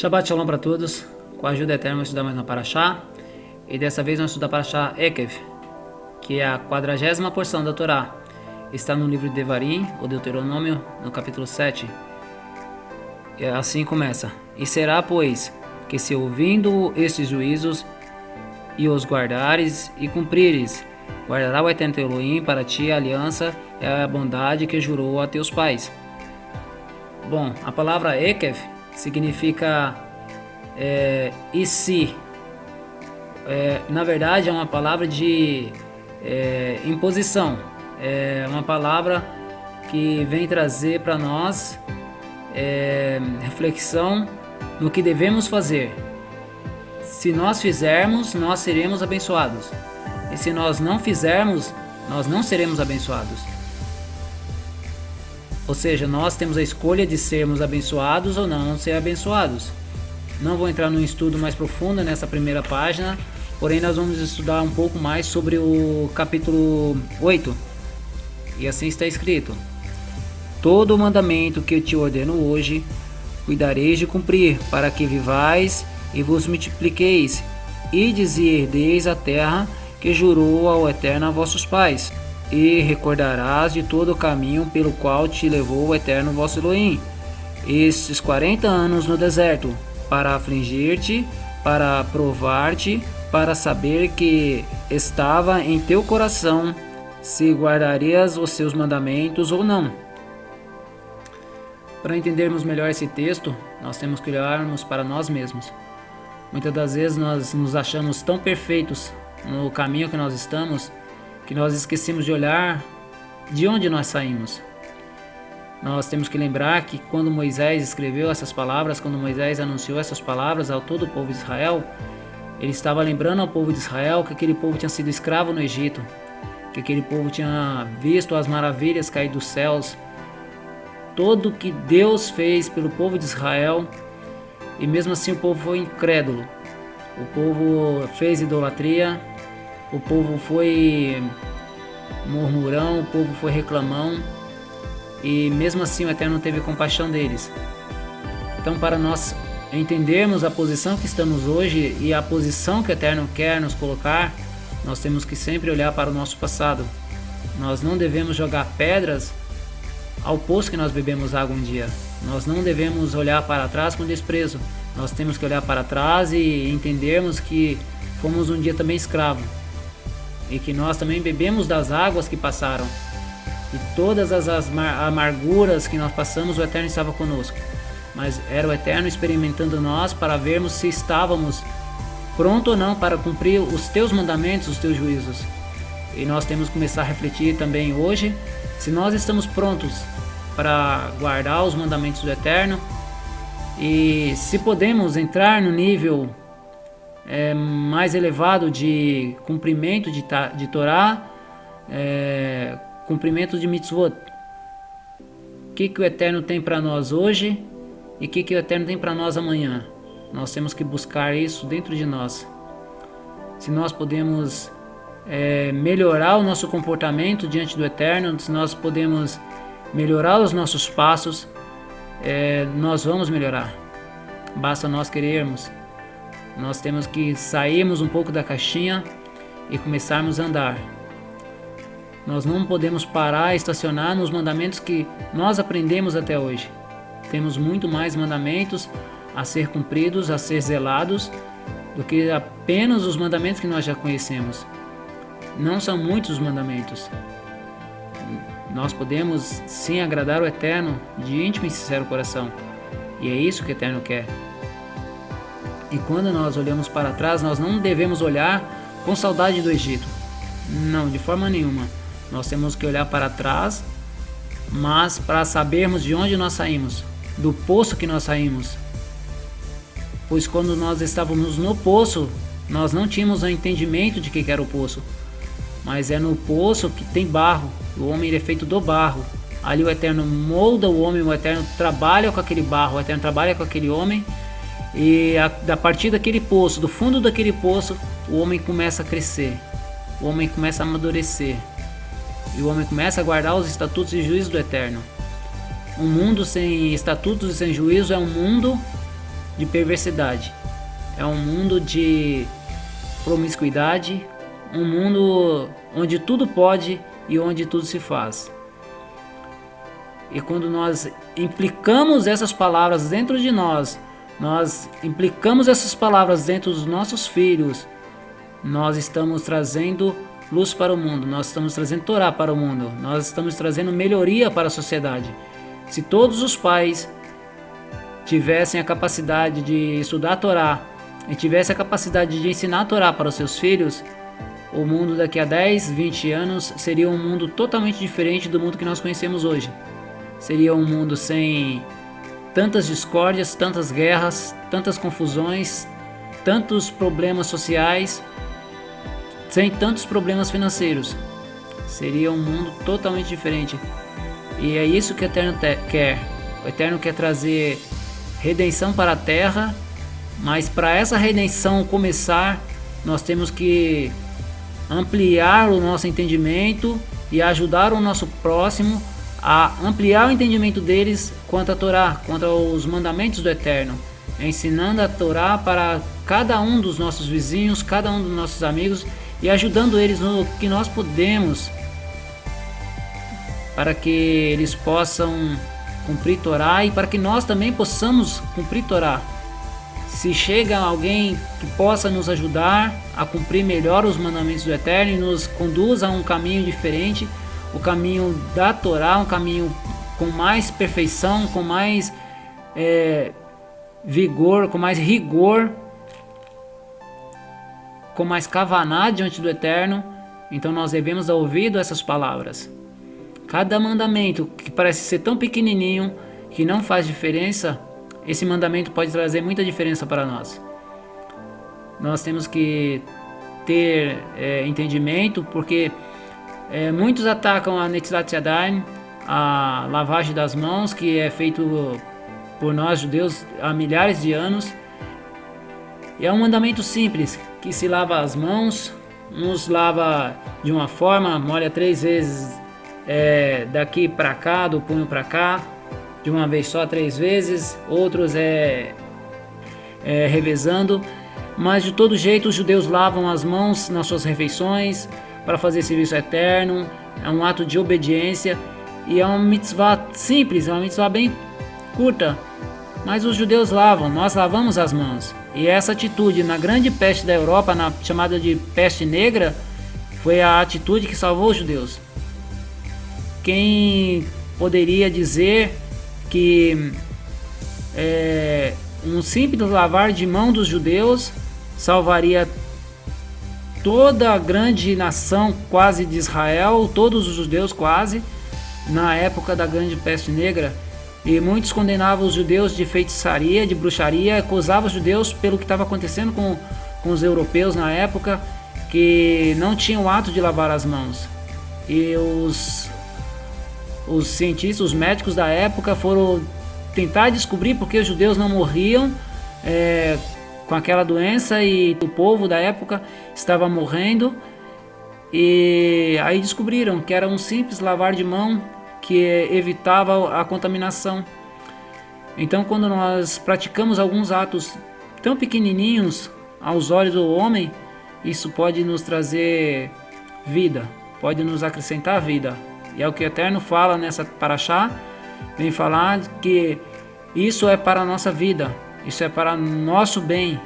Shabbat Shalom para todos. Com a ajuda eterna vamos estudar mais uma Parashá. E dessa vez vamos estudar a Parashá Ekev, que é a 40ª porção da Torá. Está no livro de Devarim, o Deuteronômio, no capítulo 7. E assim começa. E será, pois, que se ouvindo estes juízos e os guardares e cumprires, guardará o Eterno teu Elohim para ti a aliança e a bondade que jurou a teus pais. Bom, a palavra Ekev significa e se. Na verdade é uma palavra de imposição, é uma palavra que vem trazer para nós reflexão no que devemos fazer. Se nós fizermos, nós seremos abençoados, e se nós não fizermos, nós não seremos abençoados. Ou seja, nós temos a escolha de sermos abençoados ou não ser abençoados. Não vou entrar num estudo mais profundo nessa primeira página, porém nós vamos estudar um pouco mais sobre o capítulo 8. E assim está escrito: todo o mandamento que eu te ordeno hoje, cuidareis de cumprir, para que vivais e vos multipliqueis, ides e herdeis a terra que jurou ao Eterno a vossos pais. E recordarás de todo o caminho pelo qual te levou o Eterno vosso Elohim, estes 40 anos no deserto, para afligir-te, para provar-te, para saber que estava em teu coração, se guardarias os seus mandamentos ou não. Para entendermos melhor esse texto, nós temos que olharmos para nós mesmos. Muitas das vezes nós nos achamos tão perfeitos no caminho que nós estamos, que nós esquecemos de olhar de onde nós saímos. Nós temos que lembrar que quando Moisés escreveu essas palavras, quando Moisés anunciou essas palavras ao todo o povo de Israel, ele estava lembrando ao povo de Israel que aquele povo tinha sido escravo no Egito, que aquele povo tinha visto as maravilhas cair dos céus, tudo que Deus fez pelo povo de Israel, e mesmo assim o povo foi incrédulo. O povo fez idolatria, o povo foi murmurão, o povo foi reclamão, e mesmo assim o Eterno teve compaixão deles. Então, para nós entendermos a posição que estamos hoje e a posição que o Eterno quer nos colocar, nós temos que sempre olhar para o nosso passado. Nós não devemos jogar pedras ao poço que nós bebemos água um dia. Nós não devemos olhar para trás com desprezo. Nós temos que olhar para trás e entendermos que fomos um dia também escravos, e que nós também bebemos das águas que passaram, e todas as amarguras que nós passamos, o Eterno estava conosco, mas era o Eterno experimentando nós para vermos se estávamos prontos ou não para cumprir os teus mandamentos, os teus juízos. E nós temos que começar a refletir também hoje, se nós estamos prontos para guardar os mandamentos do Eterno, e se podemos entrar no nível mais elevado de cumprimento de Torá, cumprimento de mitzvot. O que o Eterno tem para nós hoje e o que o Eterno tem para nós amanhã. Nós temos que buscar isso dentro de nós. Se nós podemos melhorar o nosso comportamento diante do Eterno, se nós podemos melhorar os nossos passos, nós vamos melhorar. Basta nós querermos. Nós temos que sairmos um pouco da caixinha e começarmos a andar. Nós não podemos parar e estacionar nos mandamentos que nós aprendemos até hoje. Temos muito mais mandamentos a ser cumpridos, a ser zelados, do que apenas os mandamentos que nós já conhecemos. Não são muitos os mandamentos. Nós podemos sim agradar o Eterno de íntimo e sincero coração. E é isso que o Eterno quer. E quando nós olhamos para trás, nós não devemos olhar com saudade do Egito. Não, de forma nenhuma. Nós temos que olhar para trás, mas para sabermos de onde nós saímos, do poço que nós saímos. Pois quando nós estávamos no poço, nós não tínhamos o entendimento de que era o poço. Mas é no poço que tem barro. O homem é feito do barro. Ali o Eterno molda o homem, o Eterno trabalha com aquele barro, o Eterno trabalha com aquele homem. E a partir daquele poço, do fundo daquele poço, o homem começa a crescer, o homem começa a amadurecer, e o homem começa a guardar os estatutos e juízos do Eterno. Um mundo sem estatutos e sem juízo é um mundo de perversidade, é um mundo de promiscuidade, um mundo onde tudo pode e onde tudo se faz. E quando nós implicamos essas palavras dentro de nós implicamos essas palavras dentro dos nossos filhos, nós estamos trazendo luz para o mundo, nós estamos trazendo Torá para o mundo, nós estamos trazendo melhoria para a sociedade. Se todos os pais tivessem a capacidade de estudar a Torá e tivessem a capacidade de ensinar a Torá para os seus filhos, o mundo daqui a 10, 20 anos seria um mundo totalmente diferente do mundo que nós conhecemos hoje. Seria um mundo sem tantas discórdias, tantas guerras, tantas confusões, tantos problemas sociais, sem tantos problemas financeiros. Seria um mundo totalmente diferente. E é isso que o Eterno quer. O Eterno quer trazer redenção para a terra, mas para essa redenção começar, nós temos que ampliar o nosso entendimento e ajudar o nosso próximo a ampliar o entendimento deles quanto à Torá, quanto aos mandamentos do Eterno, ensinando a Torá para cada um dos nossos vizinhos, cada um dos nossos amigos e ajudando eles no que nós podemos para que eles possam cumprir Torá e para que nós também possamos cumprir Torá. Se chega alguém que possa nos ajudar a cumprir melhor os mandamentos do Eterno e nos conduz a um caminho diferente, o caminho da Torá, um caminho com mais perfeição, com mais vigor, com mais rigor, com mais kavaná diante do Eterno, então nós devemos dar ouvido a essas palavras. Cada mandamento que parece ser tão pequenininho, que não faz diferença, esse mandamento pode trazer muita diferença para nós. Nós temos que ter entendimento, porque muitos atacam a Netilat Yadayim, a lavagem das mãos, que é feito por nós judeus há milhares de anos. E é um mandamento simples, que se lava as mãos, uns lava de uma forma, molha 3 vezes daqui para cá, do punho para cá, de uma vez só 3 vezes, outros revezando, mas de todo jeito os judeus lavam as mãos nas suas refeições para fazer serviço eterno. É um ato de obediência e é uma mitzvah simples, é uma mitzvah bem curta, mas os judeus lavam, nós lavamos as mãos. E essa atitude na grande peste da Europa, na chamada de peste negra, foi a atitude que salvou os judeus. Quem poderia dizer que um simples lavar de mão dos judeus salvaria toda a grande nação quase de Israel, todos os judeus quase, na época da grande peste negra? E muitos condenavam os judeus de feitiçaria, de bruxaria, acusavam os judeus pelo que estava acontecendo com os europeus na época, que não tinham o ato de lavar as mãos. E os cientistas, os médicos da época foram tentar descobrir por que os judeus não morriam com aquela doença e o povo da época estava morrendo. E aí descobriram que era um simples lavar de mão que evitava a contaminação. Então, quando nós praticamos alguns atos tão pequenininhos aos olhos do homem, isso pode nos trazer vida, pode nos acrescentar vida. E é o que o Eterno fala nessa paraxá, vem falar que isso é para a nossa vida, isso é para nosso bem.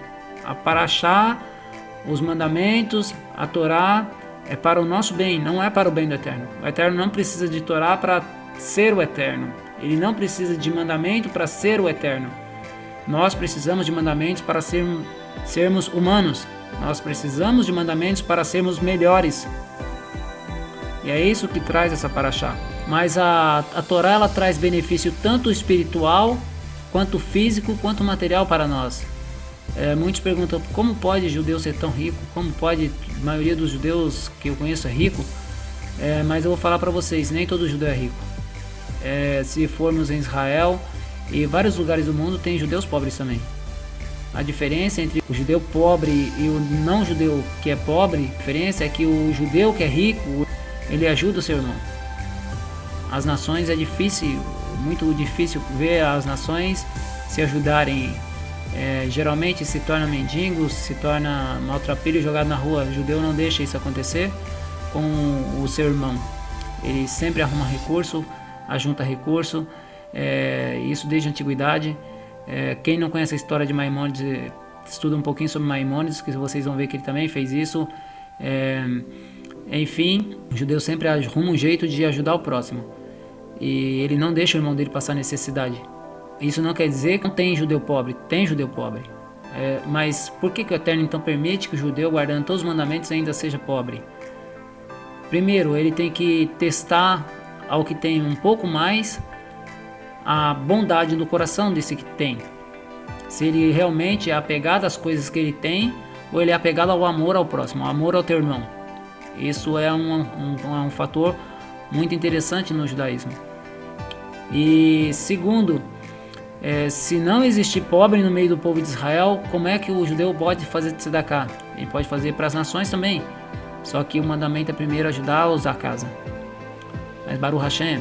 A paraxá, os mandamentos, a Torá, é para o nosso bem, não é para o bem do Eterno. O Eterno não precisa de Torá para ser o Eterno. Ele não precisa de mandamento para ser o Eterno. Nós precisamos de mandamentos para sermos humanos. Nós precisamos de mandamentos para sermos melhores. E é isso que traz essa paraxá. Mas a Torá, ela traz benefício tanto espiritual, quanto físico, quanto material para nós. Muitos perguntam como pode judeu ser tão rico, como pode, a maioria dos judeus que eu conheço é rico, mas eu vou falar para vocês, nem todo judeu é rico. Se formos em Israel e vários lugares do mundo, tem judeus pobres também. A diferença entre o judeu pobre e o não judeu que é pobre, a diferença é que o judeu que é rico, ele ajuda o seu irmão. As nações é difícil, muito difícil ver as nações se ajudarem geralmente se torna mendigo, se torna maltrapilho jogado na rua. O judeu não deixa isso acontecer com o seu irmão. Ele sempre arruma recurso, ajunta recurso, isso desde a antiguidade. Quem não conhece a história de Maimônides, estuda um pouquinho sobre Maimônides, que vocês vão ver que ele também fez isso. Enfim, o judeu sempre arruma um jeito de ajudar o próximo, e ele não deixa o irmão dele passar necessidade. Isso não quer dizer que não tem judeu pobre, tem judeu pobre. Mas por que o Eterno então permite que o judeu, guardando todos os mandamentos, ainda seja pobre? Primeiro, ele tem que testar ao que tem um pouco mais a bondade do coração desse que tem. Se ele realmente é apegado às coisas que ele tem, ou ele é apegado ao amor ao próximo, ao amor ao teu irmão. Isso é um fator muito interessante no judaísmo. E segundo, se não existir pobre no meio do povo de Israel, como é que o judeu pode fazer tzedakah? Ele pode fazer para as nações também, só que o mandamento é primeiro ajudá-los a casa. Mas Baruch Hashem,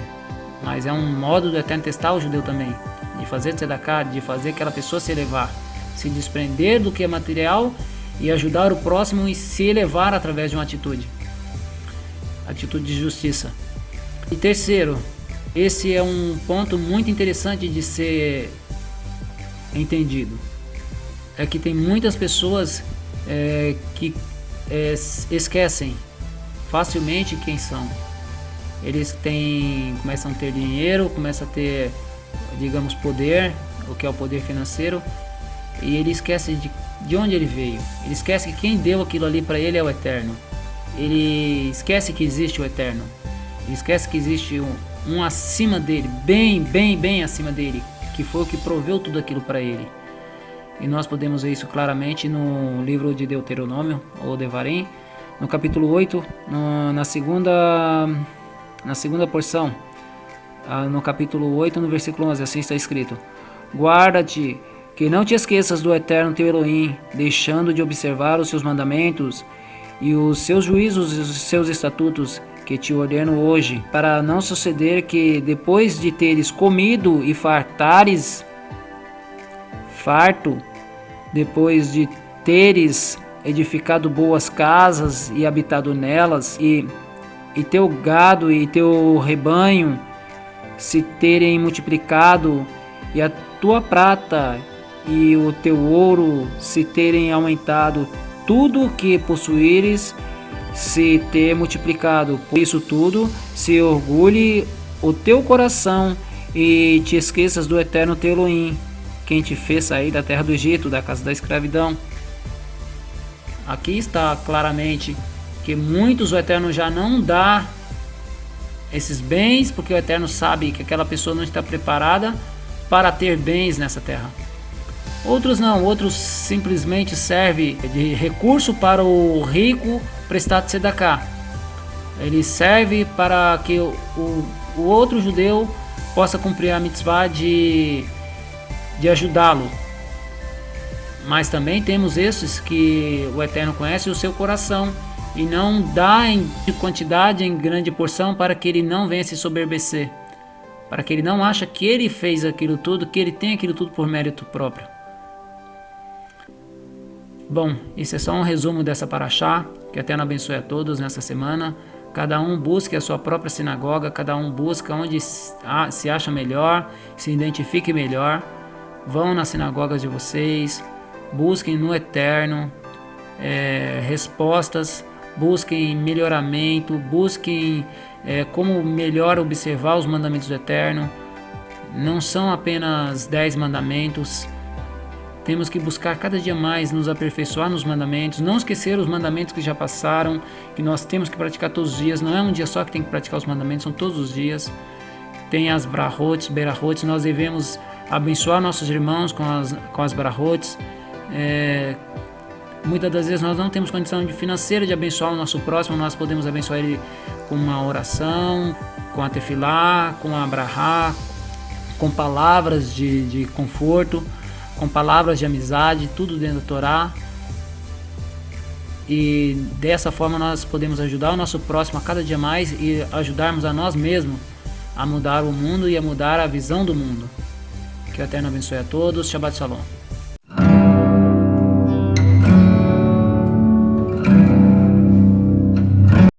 mas é um modo do Eterno testar o judeu também, de fazer tzedakah, de fazer aquela pessoa se elevar, se desprender do que é material e ajudar o próximo e se elevar através de uma atitude de justiça. E terceiro, esse é um ponto muito interessante de ser entendido, é que tem muitas pessoas que esquecem facilmente quem são. Eles começam a ter dinheiro, começam a ter, digamos, poder, o que é o poder financeiro, e ele esquece de onde ele veio. Ele esquece que quem deu aquilo ali para ele é o Eterno. Ele esquece que existe o Eterno. Ele esquece que existe um acima dele, bem acima dele, que foi o que proveu tudo aquilo para ele. E nós podemos ver isso claramente no livro de Deuteronômio, ou Devarim, no capítulo 8, na segunda porção, no capítulo 8, no versículo 11, assim está escrito: guarda-te, que não te esqueças do Eterno teu Elohim, deixando de observar os seus mandamentos e os seus juízos e os seus estatutos, que te ordeno hoje, para não suceder que, depois de teres comido e farto, depois de teres edificado boas casas e habitado nelas, e teu gado e teu rebanho se terem multiplicado, e a tua prata e o teu ouro se terem aumentado, tudo o que possuíres se ter multiplicado. Por isso tudo, se orgulhe o teu coração e te esqueças do Eterno teu Elohim, quem te fez sair da terra do Egito, da casa da escravidão. Aqui está claramente que muitos o Eterno já não dá esses bens, porque o Eterno sabe que aquela pessoa não está preparada para ter bens nessa terra. Outros não, outros simplesmente servem de recurso para o rico prestar tzedakah. Ele serve para que o outro judeu possa cumprir a mitzvah de ajudá-lo. Mas também temos esses que o Eterno conhece o seu coração e não dá em quantidade, em grande porção, para que ele não venha se soberbecer, para que ele não ache que ele fez aquilo tudo, que ele tem aquilo tudo por mérito próprio. Bom, isso é só um resumo dessa paraxá. Que o Eterno abençoe a todos nessa semana. Cada um busque a sua própria sinagoga, cada um busca onde se acha melhor, se identifique melhor. Vão nas sinagogas de vocês, busquem no Eterno respostas, busquem melhoramento, busquem como melhor observar os mandamentos do Eterno. Não são apenas 10 mandamentos. Temos que buscar cada dia mais nos aperfeiçoar nos mandamentos, não esquecer os mandamentos que já passaram, que nós temos que praticar todos os dias. Não é um dia só que tem que praticar os mandamentos, são todos os dias. Tem as brahot, berahot, nós devemos abençoar nossos irmãos com as brahot. Muitas das vezes nós não temos condição financeira de abençoar o nosso próximo, nós podemos abençoar ele com uma oração, com a tefilá, com a brahá, com palavras de conforto, com palavras de amizade, tudo dentro da Torá. E dessa forma nós podemos ajudar o nosso próximo a cada dia mais e ajudarmos a nós mesmos a mudar o mundo e a mudar a visão do mundo. Que o Eterno abençoe a todos. Shabbat Shalom.